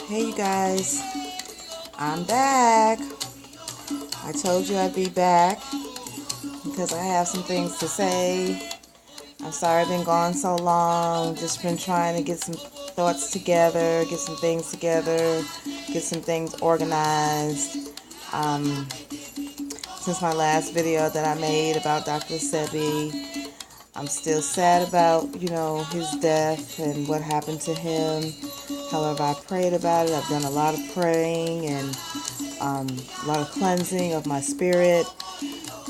Hey you guys, I'm back. I told you I'd be back because I have some things to say. I'm sorry I've been gone so long. Just been trying to get some thoughts together, get some things together, get some things organized. Um, since my last video that I made about Dr. Sebi, I'm still sad about, his death and what happened to him. However, I prayed about it. I've done a lot of praying and a lot of cleansing of my spirit.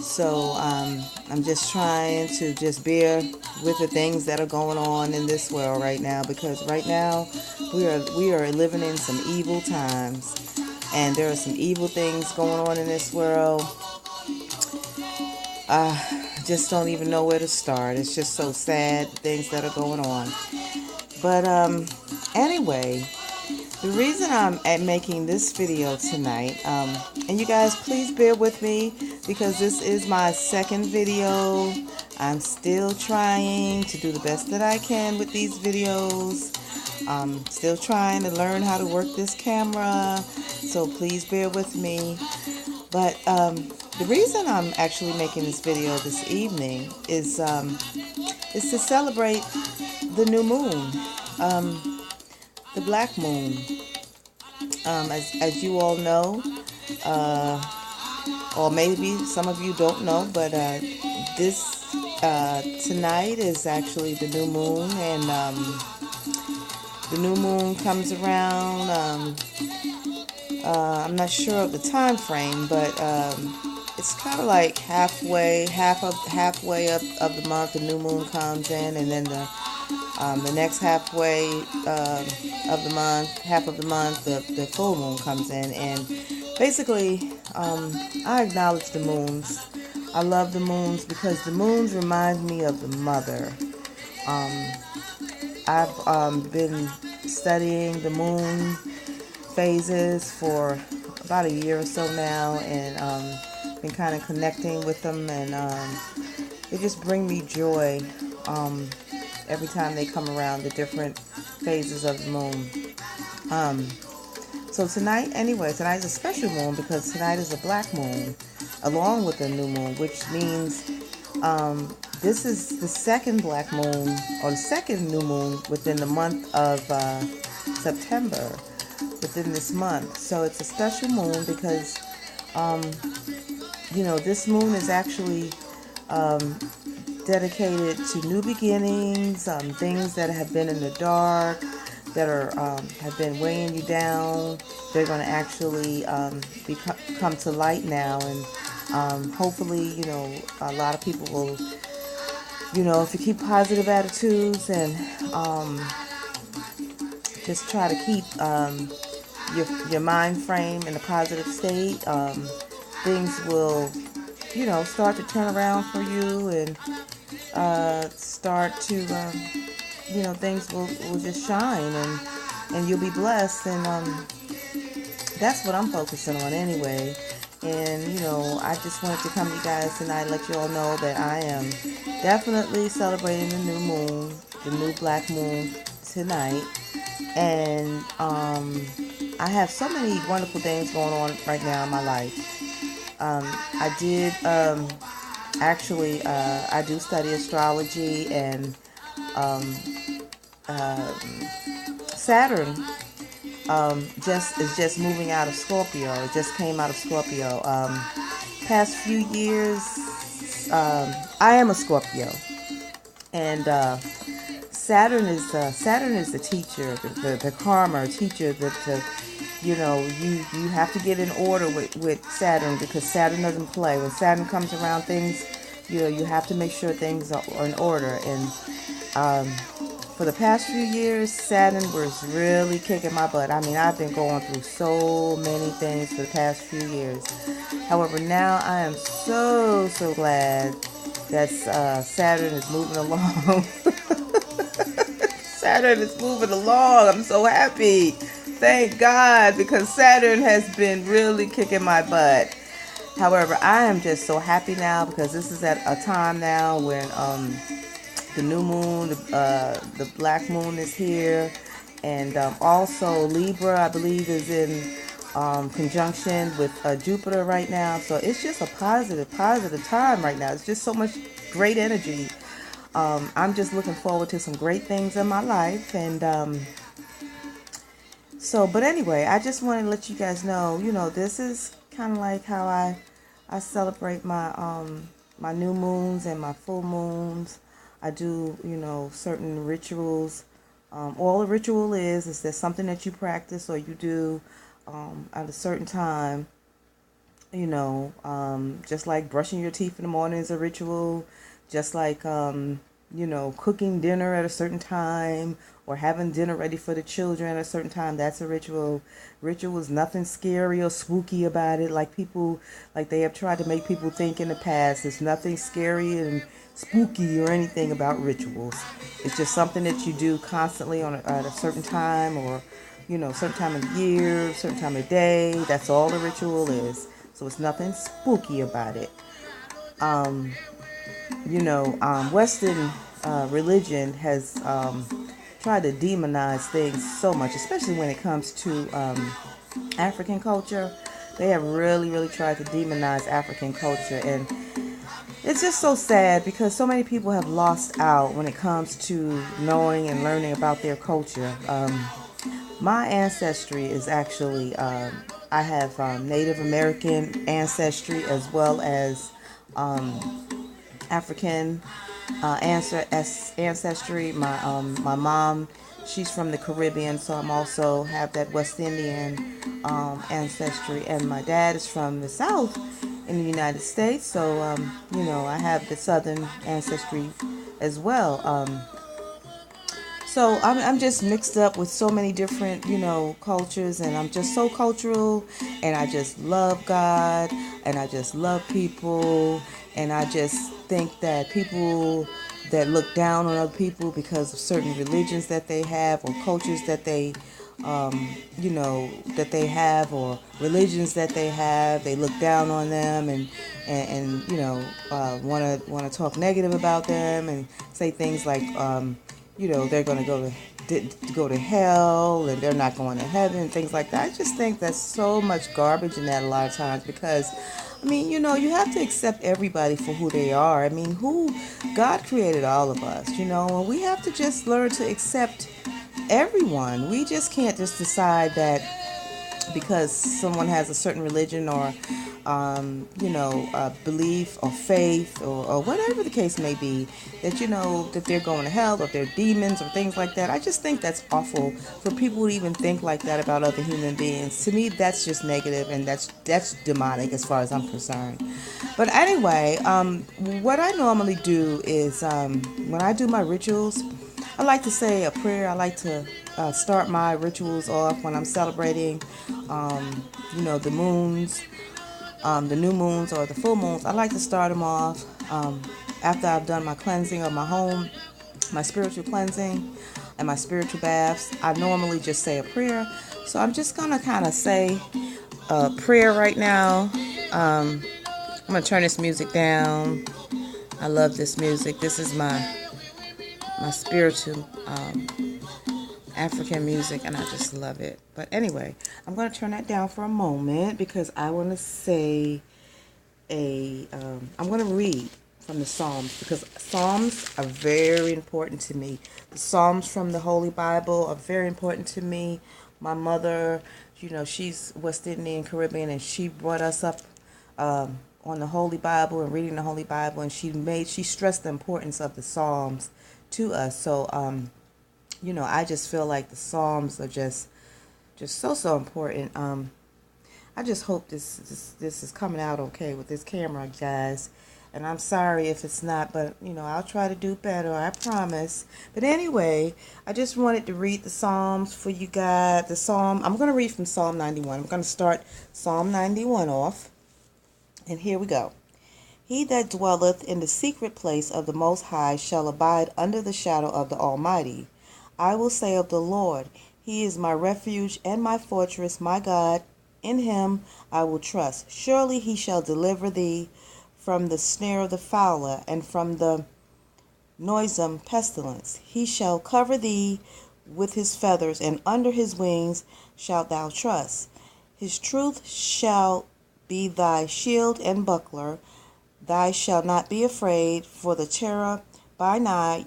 So I'm just trying to just bear with the things that are going on in this world right now, because right now we are living in some evil times, and there are some evil things going on in this world. Just don't even know where to start. It's just so sad, things that are going on. But anyway, the reason I'm making this video tonight, and you guys please bear with me because this is my second video. I'm still trying to do the best that I can with these videos. Still trying to learn how to work this camera, so please bear with me. But the reason I'm actually making this video this evening is to celebrate the new moon, the black moon. As you all know, or maybe some of you don't know, but this tonight is actually the new moon, and the new moon comes around. I'm not sure of the time frame, but it's kind of like halfway up of the month. The new moon comes in, and then the next halfway of the month, half of the month, the full moon comes in. And basically, I acknowledge the moons. I love the moons because the moons remind me of the mother. I've been studying the moon phases for about a year or so now, and been kind of connecting with them, and they just bring me joy every time they come around, the different phases of the moon. So tonight is a special moon because tonight is a black moon along with the new moon, which means this is the second black moon, or the second new moon within the month of September, within this month. So it's a special moon because this moon is actually dedicated to new beginnings, things that have been in the dark, that are have been weighing you down. They're going to actually come to light now, and hopefully, a lot of people will, if you keep positive attitudes and just try to keep your mind frame in a positive state, things will, start to turn around for you, and start to, things will just shine, and you'll be blessed, and that's what I'm focusing on anyway. And, I just wanted to come to you guys tonight and let you all know that I am definitely celebrating the new moon, the new black moon tonight. And I have so many wonderful things going on right now in my life. I did actually, I do study astrology, and Saturn is just moving out of Scorpio. It just came out of Scorpio. Past few years, I am a Scorpio, and Saturn is the teacher, the karma teacher. You have to get in order with Saturn, because Saturn doesn't play. When Saturn comes around, things, you have to make sure things are in order. And for the past few years, Saturn was really kicking my butt. I mean, I've been going through so many things for the past few years. However, now I am so glad that Saturn is moving along. Saturn is moving along. I'm so happy. Thank God, because Saturn has been really kicking my butt. However, I am just so happy now because this is at a time now when the new moon, the black moon is here, And also Libra, I believe, is in conjunction with Jupiter right now. So it's just a positive time right now. It's just so much great energy. I'm just looking forward to some great things in my life. And but anyway, I just want to let you guys know, this is kind of like how I celebrate my new moons and my full moons. I do, certain rituals. All a ritual is there's something that you practice or you do at a certain time. Just like brushing your teeth in the morning is a ritual. Just like cooking dinner at a certain time or having dinner ready for the children at a certain time, that's a ritual. Ritual is nothing scary or spooky about it, like they have tried to make people think in the past. There's nothing scary and spooky or anything about rituals. It's just something that you do constantly at a certain time, or certain time of the year, certain time of day. That's all the ritual is. So it's nothing spooky about it. Western religion has tried to demonize things so much, especially when it comes to African culture. They have really, really tried to demonize African culture, and it's just so sad because so many people have lost out when it comes to knowing and learning about their culture. My ancestry is actually, I have Native American ancestry as well as African ancestry. My mom, she's from the Caribbean, so I'm also have that West Indian ancestry, and my dad is from the South in the United States, so I have the Southern ancestry as well. So I'm just mixed up with so many different, cultures, and I'm just so cultural, and I just love God, and I just love people, and I just think that people that look down on other people because of certain religions that they have or cultures that they, that they have, or religions that they look down on them, and want to talk negative about them and say things like, they're going to go to hell and they're not going to heaven, things like that. I just think that's so much garbage in that a lot of times, because you have to accept everybody for who they are. God created all of us, and we have to just learn to accept everyone. We just can't just decide that because someone has a certain religion or belief or faith, or whatever the case may be, that that they're going to hell, or they're demons or things like that. I just think that's awful for people to even think like that about other human beings. To me, that's just negative, and that's demonic as far as I'm concerned. But anyway, what I normally do is, when I do my rituals, I like to say a prayer. I like to start my rituals off when I'm celebrating, the moons, the new moons or the full moons. I like to start them off after I've done my cleansing of my home, my spiritual cleansing, and my spiritual baths. I normally just say a prayer. So I'm just going to kind of say a prayer right now. I'm going to turn this music down. I love this music. This is my spiritual African music, and I just love it. But anyway, I'm going to turn that down for a moment because I want to say I'm going to read from the Psalms, because Psalms are very important to me. The Psalms from the Holy Bible are very important to me. My mother, she's West Indian, Caribbean, and she brought us up on the Holy Bible and reading the Holy Bible, and she stressed the importance of the Psalms to us. So, I just feel like the Psalms are just so important. I just hope this is coming out okay with this camera, guys. And I'm sorry if it's not, but I'll try to do better, I promise. But anyway, I just wanted to read the Psalms for you guys. I'm going to read from Psalm 91. I'm going to start Psalm 91 off. And here we go. He that dwelleth in the secret place of the Most High shall abide under the shadow of the Almighty. I will say of the Lord, He is my refuge and my fortress, my God. In Him I will trust. Surely He shall deliver thee from the snare of the fowler and from the noisome pestilence. He shall cover thee with his feathers, and under his wings shalt thou trust. His truth shall be thy shield and buckler. Thou shalt not be afraid for the terror by night,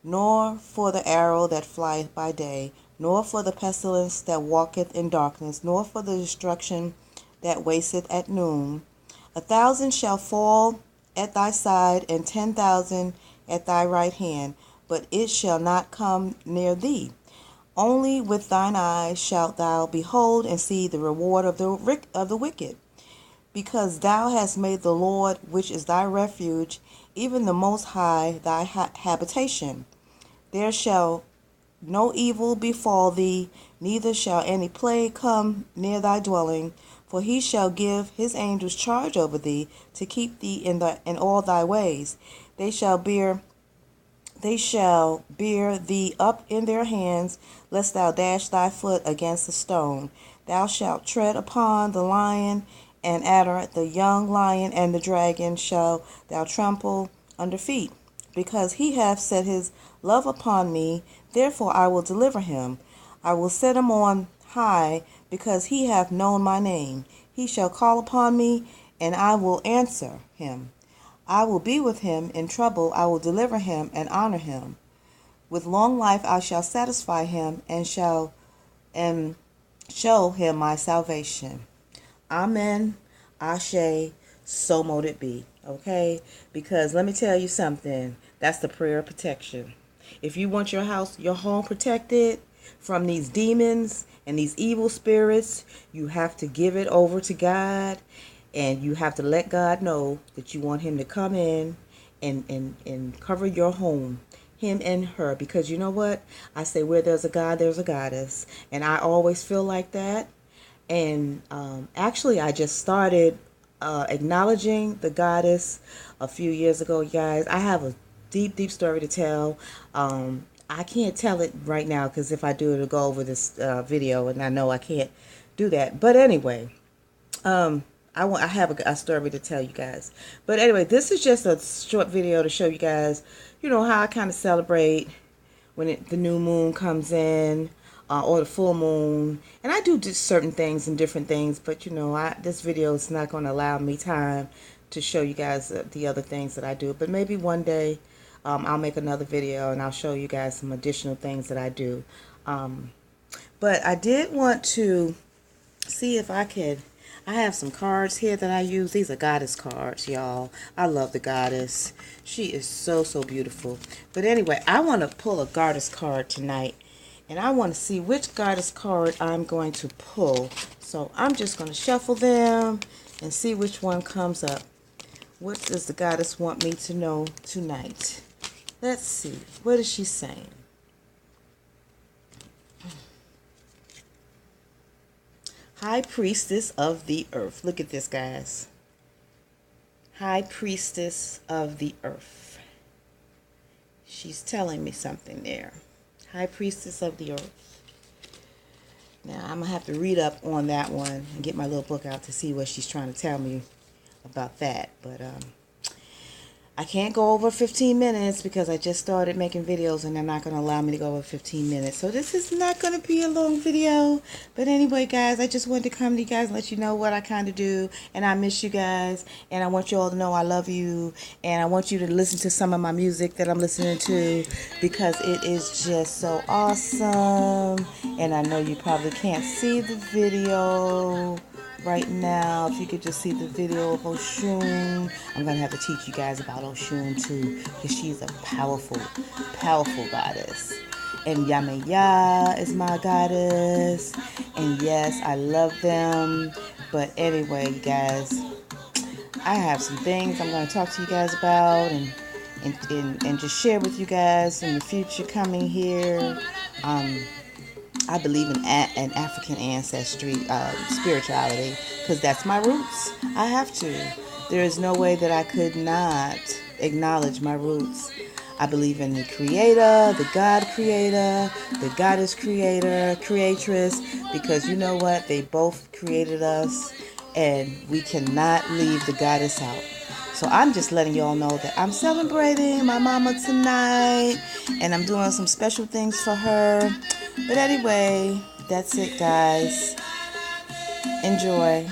nor for the arrow that flieth by day, nor for the pestilence that walketh in darkness, nor for the destruction that wasteth at noon. 1,000 shall fall at thy side, and 10,000 at thy right hand, but it shall not come near thee. Only with thine eyes shalt thou behold and see the reward of the wicked. Because thou hast made the Lord, which is thy refuge, even the Most High, thy habitation. There shall no evil befall thee, neither shall any plague come near thy dwelling. For he shall give his angels charge over thee, to keep thee in all thy ways. They shall bear thee up in their hands, lest thou dash thy foot against a stone. Thou shalt tread upon the lion and adder, the young lion and the dragon shall thou trample under feet. Because he hath set his love upon me, therefore I will deliver him. I will set him on high, because he hath known my name. He shall call upon me, and I will answer him. I will be with him in trouble. I will deliver him and honor him. With long life I shall satisfy him, and show him my salvation. Amen. Ashe. So mote it be. Okay? Because let me tell you something. That's the prayer of protection. If you want your house, your home protected from these demons and these evil spirits, you have to give it over to God, and you have to let God know that you want him to come in and cover your home, him and her. Because you know what? I say where there's a God, there's a goddess. And I always feel like that. And actually, I just started acknowledging the goddess a few years ago, you guys. I have a deep story to tell. I can't tell it right now, because if I do, it'll go over this video, and I know I can't do that. But anyway, I have a story to tell you guys. But anyway, this is just a short video to show you guys, how I kind of celebrate when the new moon comes in, or the full moon. And I do just certain things and different things, but this video is not going to allow me time to show you guys the other things that I do. But maybe one day I'll make another video and I'll show you guys some additional things that I do. But I did want to see if I could. I have some cards here that I use. These are goddess cards, y'all. I love the goddess. She is so beautiful. But anyway, I want to pull a goddess card tonight. And I want to see which goddess card I'm going to pull. So I'm just going to shuffle them and see which one comes up. What does the goddess want me to know tonight? Let's see. What is she saying? High Priestess of the Earth. Look at this, guys. High Priestess of the Earth. She's telling me something there. High Priestess of the Earth. Now, I'm going to have to read up on that one and get my little book out to see what she's trying to tell me about that. But I can't go over 15 minutes because I just started making videos and they're not going to allow me to go over 15 minutes. So this is not going to be a long video. But anyway, guys, I just wanted to come to you guys and let you know what I kind of do. And I miss you guys. And I want you all to know I love you. And I want you to listen to some of my music that I'm listening to, because it is just so awesome. And I know you probably can't see the video right now. If you could just see the video of Oshun. I'm going to have to teach you guys about Oshun too, because she's a powerful goddess. And Yamaya is my goddess. And yes, I love them. But anyway, guys, I have some things I'm going to talk to you guys about and just share with you guys in the future coming here. I believe in an African ancestry, spirituality, because that's my roots. I have to. There is no way that I could not acknowledge my roots. I believe in the Creator, the God Creator, the Goddess Creator, Creatress, because you know what? They both created us, and we cannot leave the Goddess out. So I'm just letting y'all know that I'm celebrating my mama tonight, and I'm doing some special things for her. But anyway, that's it, guys. Enjoy.